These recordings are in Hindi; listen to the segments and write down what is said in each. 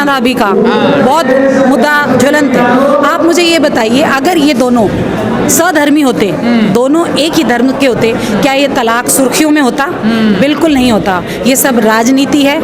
टीना दाबी का बहुत मुद्दा ज्वलंत है। आप मुझे ये बताइए, अगर ये दोनों सधर्मी होते, दोनों एक ही धर्म के होते, क्या ये तलाक सुर्खियों में होता? बिल्कुल नहीं होता। ये सब राजनीति है,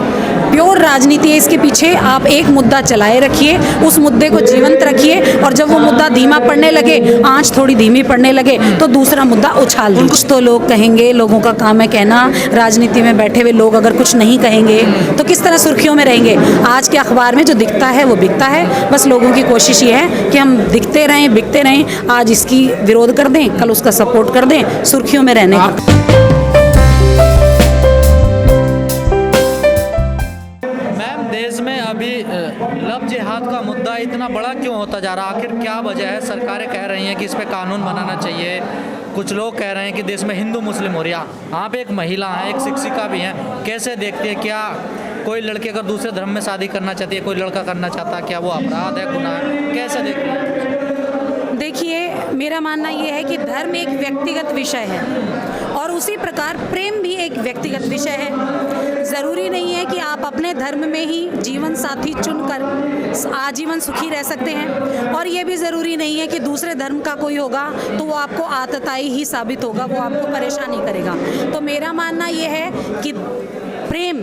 प्योर राजनीति है। इसके पीछे आप एक मुद्दा चलाए रखिए, उस मुद्दे को जीवंत रखिए, और जब वो मुद्दा धीमा पड़ने लगे, आंच थोड़ी धीमी पड़ने लगे, तो दूसरा मुद्दा उछाल दीजिए। कुछ तो लोग कहेंगे, लोगों का काम है कहना। राजनीति में बैठे हुए लोग अगर कुछ नहीं कहेंगे तो किस तरह सुर्खियों में रहेंगे? आज के अखबार में जो दिखता है वो बिकता है। बस लोगों की कोशिश ये है कि हम दिखते रहें, बिकते रहें। आज इसकी विरोध कर दें, कल उसका सपोर्ट कर दें, सुर्खियों में रहने का। देश में अभी लव जिहाद का मुद्दा इतना बड़ा क्यों होता जा रहा है? आखिर क्या वजह है? सरकारें कह रही हैं कि इस पे कानून बनाना चाहिए, कुछ लोग कह रहे हैं कि देश में हिंदू मुस्लिम हो रहा। आप एक महिला हैं, एक शिक्षिका भी हैं, कैसे देखते हैं? क्या कोई लड़की अगर दूसरे धर्म में शादी करना चाहती है, कोई लड़का करना चाहता है, क्या वो अपराध है, गुनाह है? कैसे देखते हैं? देखिए, मेरा मानना ये है कि धर्म एक व्यक्तिगत विषय है, और उसी प्रकार प्रेम भी एक व्यक्तिगत विषय है। ज़रूरी नहीं है कि आप अपने धर्म में ही जीवन साथी चुनकर आजीवन सुखी रह सकते हैं, और ये भी ज़रूरी नहीं है कि दूसरे धर्म का कोई होगा तो वो आपको आतताई ही साबित होगा, वो आपको परेशानी करेगा। तो मेरा मानना ये है कि प्रेम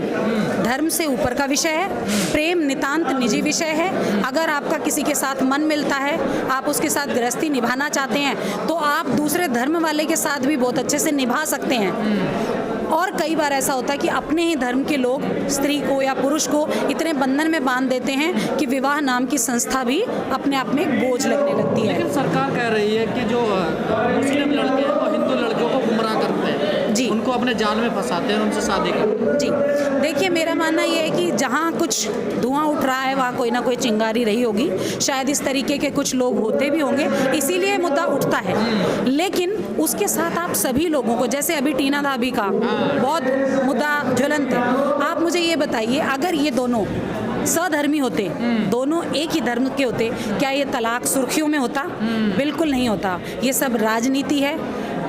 धर्म से ऊपर का विषय है। प्रेम नितांत निजी विषय है। अगर आपका किसी के साथ मन मिलता है, आप उसके साथ गृहस्थी निभाना चाहते हैं, तो आप दूसरे धर्म वाले के साथ भी बहुत अच्छे से निभा सकते हैं। और कई बार ऐसा होता है कि अपने ही धर्म के लोग स्त्री को या पुरुष को इतने बंधन में बांध देते हैं कि विवाह नाम की संस्था भी अपने आप में बोझ लगने लगती है। लेकिन सरकार कह रही है कि जो मुस्लिम लड़के हैं वो हिंदू लड़कियों को गुमराह करते हैं जी, उनको अपने जाल में फंसाते हैं, उनसे शादी करते हैं। जी देखिए, मेरा मानना ये है कि जहाँ कुछ धुआं उठ रहा है वहाँ कोई ना कोई चिंगारी रही होगी। शायद इस तरीके के कुछ लोग होते भी होंगे, इसीलिए मुद्दा उठता है। लेकिन उसके साथ आप सभी लोगों को, जैसे अभी टीना दाबी का बहुत मुद्दा ज्वलंत है। आप मुझे ये बताइए, अगर ये दोनों सधर्मी होते, दोनों एक ही धर्म के होते, क्या ये तलाक सुर्खियों में होता? बिल्कुल नहीं होता। ये सब राजनीति है,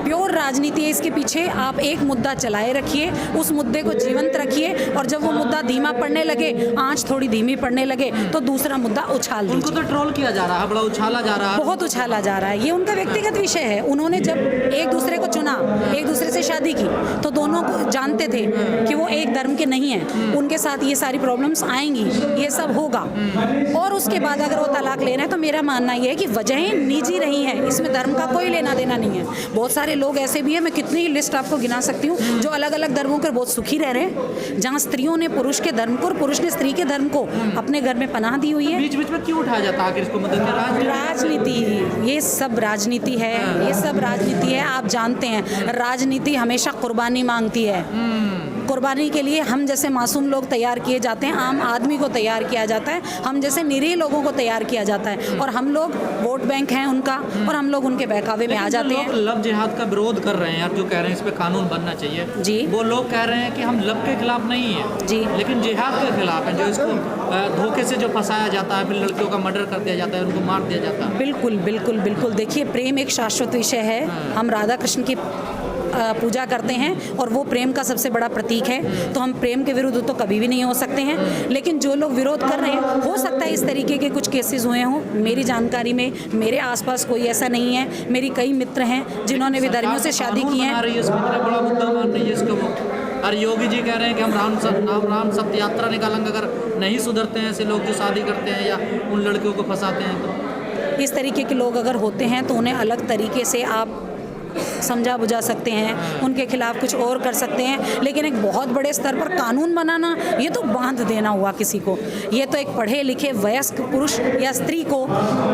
प्योर राजनीति है। इसके पीछे आप एक मुद्दा चलाए रखिए, उस मुद्दे को जीवंत रखिए, और जब वो मुद्दा धीमा पड़ने लगे, आंच थोड़ी धीमी पड़ने लगे, तो दूसरा मुद्दा उछाल दीजिए। उनको तो ट्रोल किया जा रहा है, बड़ा उछाला जा रहा है, बहुत उछाला जा रहा है। ये उनका व्यक्तिगत विषय है। उन्होंने जब एक दूसरे को चुना, एक दूसरे से शादी की, तो दोनों जानते थे कि वो एक धर्म के नहीं हैं, उनके साथ ये सारी प्रॉब्लम्स आएंगी, ये सब होगा। और उसके बाद अगर वो तलाक लेना है, तो मेरा मानना ये है कि वजहें निजी रही हैं, इसमें धर्म का कोई लेना देना नहीं है। बहुत सारे लोग ऐसे भी हैं, मैं कितनी लिस्ट आपको गिना सकती हूँ, जो अलग अलग धर्मों पर बहुत सुखी रह रहे हैं, जहाँ स्त्रियों ने पुरुष के धर्म को और पुरुष ने स्त्री के धर्म को अपने घर में पनाह दी हुई है। बीच बीच में क्यों उठाया जाता है? इसको मदद राजनीति, ये सब राजनीति है, ये सब राजनीति है। आप जानते हैं, राजनीति हमेशा कुर्बानी मांगती है। कुर्बानी के लिए हम जैसे मासूम लोग तैयार किए जाते हैं, आम आदमी को तैयार किया जाता है, हम जैसे निरीह लोगों को तैयार किया जाता है, और हम लोग वोट बैंक हैं उनका, और हम लोग उनके बहकावे में आ जाते हैं। लव जिहाद का विरोध कर रहे हैं यार, जो कह रहे हैं इस पे कानून बनना चाहिए जी, वो लोग कह रहे हैं कि हम लव के खिलाफ नहीं है जी, लेकिन जिहाद के खिलाफ है, जो इसको धोखे से जो फंसाया जाता है, फिर लड़कियों का मर्डर कर दिया जाता है, उनको मार दिया जाता है। बिल्कुल बिल्कुल बिल्कुल। देखिए, प्रेम एक शाश्वत विषय है। हम राधा कृष्ण की पूजा करते हैं, और वो प्रेम का सबसे बड़ा प्रतीक है, तो हम प्रेम के विरुद्ध तो कभी भी नहीं हो सकते हैं। लेकिन जो लोग विरोध कर रहे हैं, हो सकता है इस तरीके के कुछ केसेस हुए हों। मेरी जानकारी में मेरे आसपास कोई ऐसा नहीं है। मेरी कई मित्र हैं जिन्होंने विधर्मियों से शादी की है। बड़ा मुद्दा मान रही है इसको। और योगी जी कह रहे हैं कि हम राम सत्य यात्रा निकालेंगे अगर नहीं सुधरते हैं ऐसे लोग जो शादी करते हैं या उन लड़कियों को फंसाते हैं। तो इस तरीके के लोग अगर होते हैं तो उन्हें अलग तरीके से आप समझा बुझा सकते हैं, उनके खिलाफ कुछ और कर सकते हैं। लेकिन एक बहुत बड़े स्तर पर कानून बनाना, ये तो बांध देना हुआ किसी को। ये तो एक पढ़े लिखे वयस्क पुरुष या स्त्री को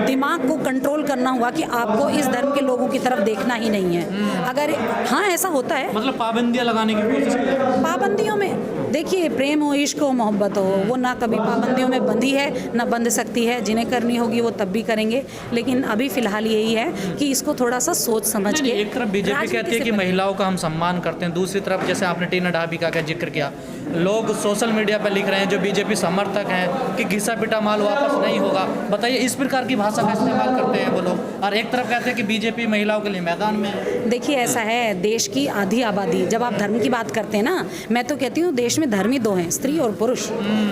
दिमाग को कंट्रोल करना हुआ कि आपको इस धर्म के लोगों की तरफ देखना ही नहीं है। अगर हाँ ऐसा होता है, मतलब पाबंदियां लगाने की कोशिश की जाती है। पाबंदियों में देखिए, प्रेम हो, इश्क हो, मोहब्बत हो, वो ना कभी पाबंदियों में बंधी है ना बंध सकती है। जिन्हें करनी होगी वो तब भी करेंगे। लेकिन अभी फिलहाल यही है कि इसको थोड़ा सा सोच समझ के। एक तरफ बीजेपी कहती है कि महिलाओं का हम सम्मान करते हैं, दूसरी तरफ जैसे आपने टीना दाबी का जिक्र किया, लोग सोशल मीडिया पर लिख रहे हैं जो बीजेपी समर्थक हैं कि घिसा पिटा माल वापस नहीं होगा। बताइए, इस प्रकार की भाषा का इस्तेमाल करते हैं वो लोग, और एक तरफ कहते हैं कि बीजेपी महिलाओं के लिए मैदान में है। देखिए, ऐसा है, देश की आधी आबादी, जब आप धर्म की बात करते हैं ना, मैं तो कहती हूँ देश में धर्म ही दो हैं, स्त्री और पुरुष।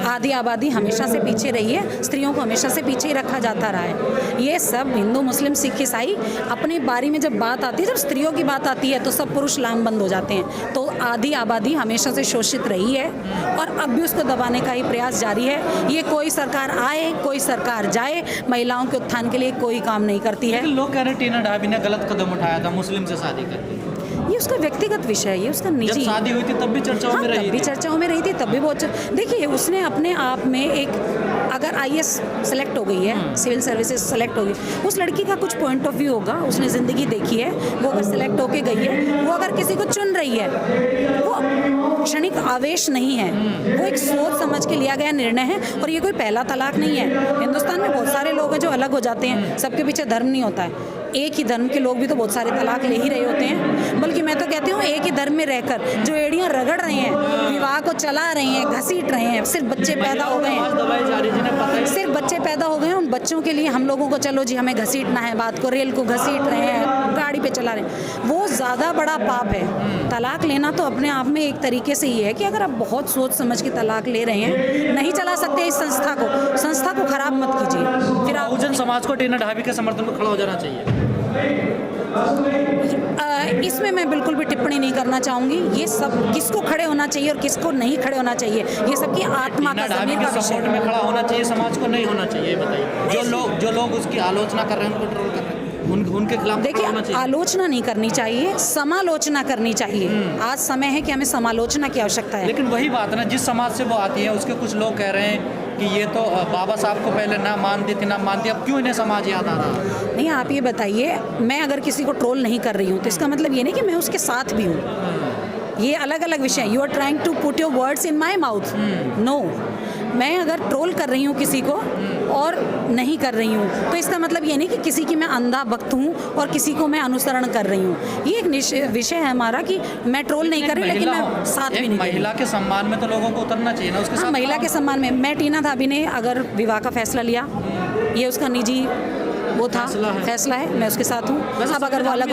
आधी आबादी हमेशा से पीछे रही है, स्त्रियों को हमेशा से पीछे ही रखा जाता रहा है। ये सब हिंदू मुस्लिम सिख ईसाई अपनी बारी में जब बात आती है, जब स्त्रियों की बात आती है तो सब पुरुष लामबंद हो जाते हैं। तो आधी आबादी हमेशा से शोषित रही है और अब भी उसको दबाने का ही प्रयास जारी है। ये कोई सरकार आए, कोई सरकार जाए, महिलाओं के उत्थान के लिए कोई काम नहीं करती है। लेकिन लोग कह रहे हैं टीना ढाबी ने गलत कदम उठाया था मुस्लिम से शादी करके। ये उसका व्यक्तिगत विषय है, ये उसका निजी। जब शादी हुई थी तब भी चर्चाओं में रही थी। तब भी चर्चाओं में रही थी, तब भी बहुत देखिए, उसने अपने आप में एक, अगर आईएएस सेलेक्ट हो गई है, सिविल सर्विसेज सेलेक्ट हो गई, उस लड़की का कुछ पॉइंट ऑफ व्यू होगा, उसने ज़िंदगी देखी है, वो अगर सेलेक्ट होके गई है, वो अगर किसी को चुन रही है, वो क्षणिक आवेश नहीं है, वो एक सोच समझ के लिया गया निर्णय है। और ये कोई पहला तलाक नहीं है। हिंदुस्तान में बहुत सारे लोग हैं जो अलग हो जाते हैं, सबके पीछे धर्म नहीं होता है। एक ही धर्म के लोग भी तो बहुत सारे तलाक ले ही रहे होते हैं। बल्कि मैं तो कहती हूँ, एक ही धर्म में रहकर जो एड़ियाँ रगड़ रहे हैं, विवाह को चला रहे हैं, घसीट रहे हैं, सिर्फ बच्चे पैदा हो गए हैं, सिर्फ बच्चे पैदा हो गए हैं, उन बच्चों के लिए हम लोगों को चलो जी हमें घसीटना है, बात को रेल को घसीट रहे हैं, गाड़ी पे चला रहे हैं, वो ज़्यादा बड़ा पाप है। तलाक लेना तो अपने आप में एक तरीके से ये है कि अगर आप बहुत सोच समझ के तलाक ले रहे हैं, नहीं चला सकते इस संस्था को खराब मत कीजिए। फिर आप बहुजन समाज को टीना ढाबी के समर्थन में खड़ा हो जाना चाहिए। इसमें मैं बिल्कुल भी टिप्पणी नहीं करना चाहूँगी। ये सब किसको खड़े होना चाहिए और किसको नहीं खड़े होना चाहिए, ये सबकी आत्मा का, ज़मीर का विषय सपोर्ट में खड़ा होना चाहिए, समाज को नहीं होना चाहिए। बताइए, जो लोग उसकी आलोचना कर रहे हैं, उनको ट्रोल कर रहे हैं, उनके खिलाफ देखिए, आलोचना नहीं करनी चाहिए, समालोचना करनी चाहिए। आज समय है कि हमें समालोचना की आवश्यकता है। लेकिन वही बात है ना, जिस समाज से वो आती है उसके कुछ लोग कह रहे हैं कि ये तो बाबा साहब को पहले ना मानती थी, ना मानती, अब क्यों इन्हें समाज याद आ रहा? नहीं, आप ये बताइए, मैं अगर किसी को ट्रोल नहीं कर रही हूँ तो इसका मतलब ये नहीं कि मैं उसके साथ भी हूँ। ये अलग अलग विषय है। You are trying to put your words in my mouth. No, मैं अगर ट्रोल कर रही हूँ किसी को और नहीं कर रही हूँ तो इसका मतलब ये नहीं कि किसी की मैं अंधा भक्त हूँ और किसी को मैं अनुसरण कर रही हूँ। ये एक विषय है हमारा कि मैं ट्रोल नहीं कर रही, लेकिन मैं साथ भी नहीं। महिला के सम्मान में तो लोगों को उतरना चाहिए ना, उसके साथ। महिला के सम्मान में मैं टीना ढाबी ने अगर विवाह का फैसला लिया, ये उसका निजी वो था, फैसला है, मैं उसके साथ हूँ। अब अगर वो अलग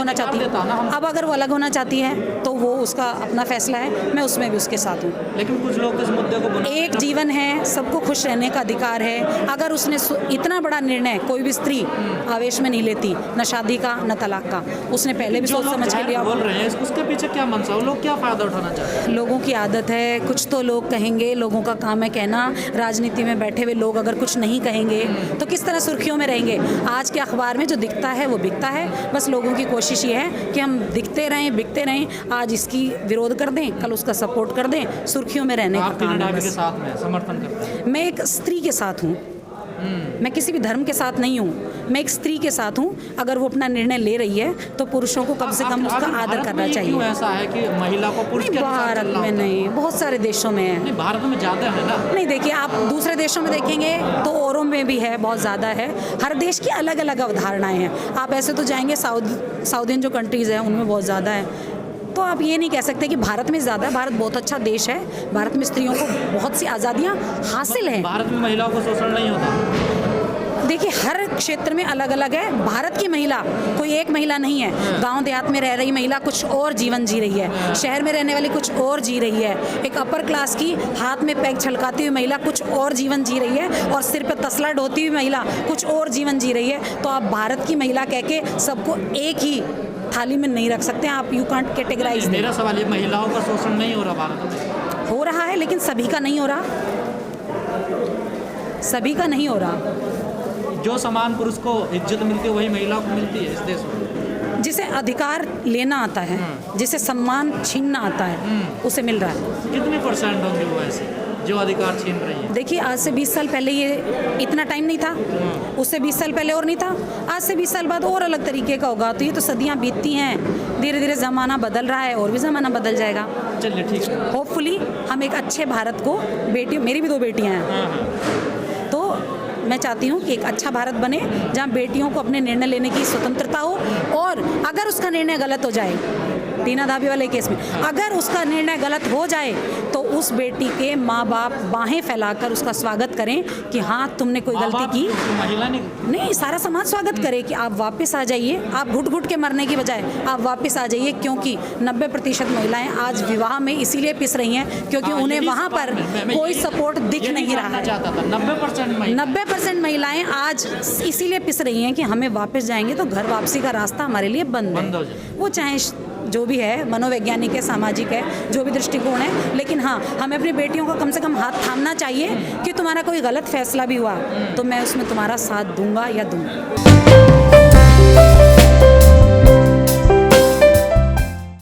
होना चाहती है तो वो उसका अपना फैसला है, मैं उसमें भी उसके साथ हूँ। लेकिन कुछ लोग इस मुद्दे को एक जीवन है, सबको खुश रहने का अधिकार है। अगर उसने इतना बड़ा निर्णय, कोई भी स्त्री आवेश में नहीं लेती, न शादी का न तलाक का, उसने पहले भी सोच समझ के लिया। बोल रहे हैं, उसके पीछे क्या मनसा है? लोग क्या फायदा उठाना चाहते हैं? लोगों की आदत है, कुछ तो लोग कहेंगे, लोगों का काम है कहना। राजनीति में बैठे हुए लोग अगर कुछ नहीं कहेंगे तो किस तरह सुर्खियों में रहेंगे? आज के अखबार में जो दिखता है वो बिकता है। बस लोगों की कोशिश ये है कि हम दिखते रहें, बिकते रहें, आज इसकी विरोध कर दें, कल उसका सपोर्ट कर दें, सुर्खियों में रहने का काम है। के साथ में समर्थन करते हैं। मैं एक स्त्री के साथ हूँ, मैं किसी भी धर्म के साथ नहीं हूँ, मैं एक स्त्री के साथ हूँ। अगर वो अपना निर्णय ले रही है तो पुरुषों को कम से कम उसका आदर करना चाहिए। क्यों ऐसा है कि महिला को पुरुष के अनुसार भारत में नहीं, बहुत सारे देशों में है। नहीं, भारत में ज़्यादा है ना। नहीं, देखिए, आप दूसरे देशों में देखेंगे तो औरों में भी है, बहुत ज़्यादा है। हर देश की अलग अलग अवधारणाएं हैं। आप ऐसे तो जाएंगे साउदियन जो कंट्रीज़ हैं उनमें बहुत ज़्यादा है। तो आप ये नहीं कह सकते कि भारत में ज़्यादा है। भारत बहुत अच्छा देश है, भारत में स्त्रियों को बहुत सी आज़ादियाँ हासिल हैं। भारत में महिलाओं को शोषण नहीं होता। देखिए, हर क्षेत्र में अलग अलग है। भारत की महिला कोई एक महिला नहीं है। गांव देहात में रह रही महिला कुछ और जीवन जी रही है, शहर में रहने वाली कुछ और जी रही है, एक अपर क्लास की हाथ में पैक छलकाती हुई महिला कुछ और जीवन जी रही है, और सिर पे तसला ढोती हुई महिला कुछ और जीवन जी रही है। तो आप भारत की महिला कह के सबको एक ही थाली में नहीं रख सकते। आप यू कांट कैटेगराइज। मेरा सवाल ये, महिलाओं का शोषण नहीं हो रहा भारत में? हो रहा है, लेकिन सभी का नहीं हो रहा, सभी का नहीं हो रहा। जो समान पुरुष को इज्जत मिलती है वही महिलाओं को मिलती है इस देश में। जिसे अधिकार लेना आता है, जिसे सम्मान छीनना आता है, उसे मिल रहा है। कितने % होंगे वो ऐसे जो अधिकार छीन रही है? देखिए, आज से 20 साल पहले ये इतना टाइम नहीं था, उससे 20 साल पहले और नहीं था, आज से 20 साल बाद और अलग तरीके का होगा। तो ये तो सदियां बीतती हैं, धीरे धीरे ज़माना बदल रहा है और भी ज़माना बदल जाएगा। चलिए, ठीक है। होपफुली हम एक अच्छे भारत को, बेटी, मेरी भी 2 बेटियां हैं, तो मैं चाहती हूँ कि एक अच्छा भारत बने जहाँ बेटियों को अपने निर्णय लेने की स्वतंत्रता हो, और अगर उसका निर्णय गलत हो जाए टीना धाबी वाले केस में, अगर उसका निर्णय गलत हो जाए तो उस बेटी के माँ बाप बाहें फैलाकर उसका स्वागत करें कि हाँ तुमने कोई गलती की महिला नहीं, सारा समाज स्वागत करे कि आप वापस आ जाइए, आप घुट घुट के मरने की बजाय आप वापस आ जाइए, क्योंकि 90% महिलाएं आज विवाह में इसीलिए पिस रही हैं क्योंकि उन्हें वहाँ पर कोई सपोर्ट दिख नहीं रहा है। 90% महिलाएं आज इसीलिए पिस रही हैं कि हमें वापस जाएंगे तो घर वापसी का रास्ता हमारे लिए बंद है। वो चाहे जो भी है, मनोवैज्ञानिक है, सामाजिक है, जो भी दृष्टिकोण है, लेकिन हाँ हमें अपनी बेटियों का कम से कम हाथ थामना चाहिए कि तुम्हारा कोई गलत फैसला भी हुआ तो मैं उसमें तुम्हारा साथ दूंगा या दूंगी।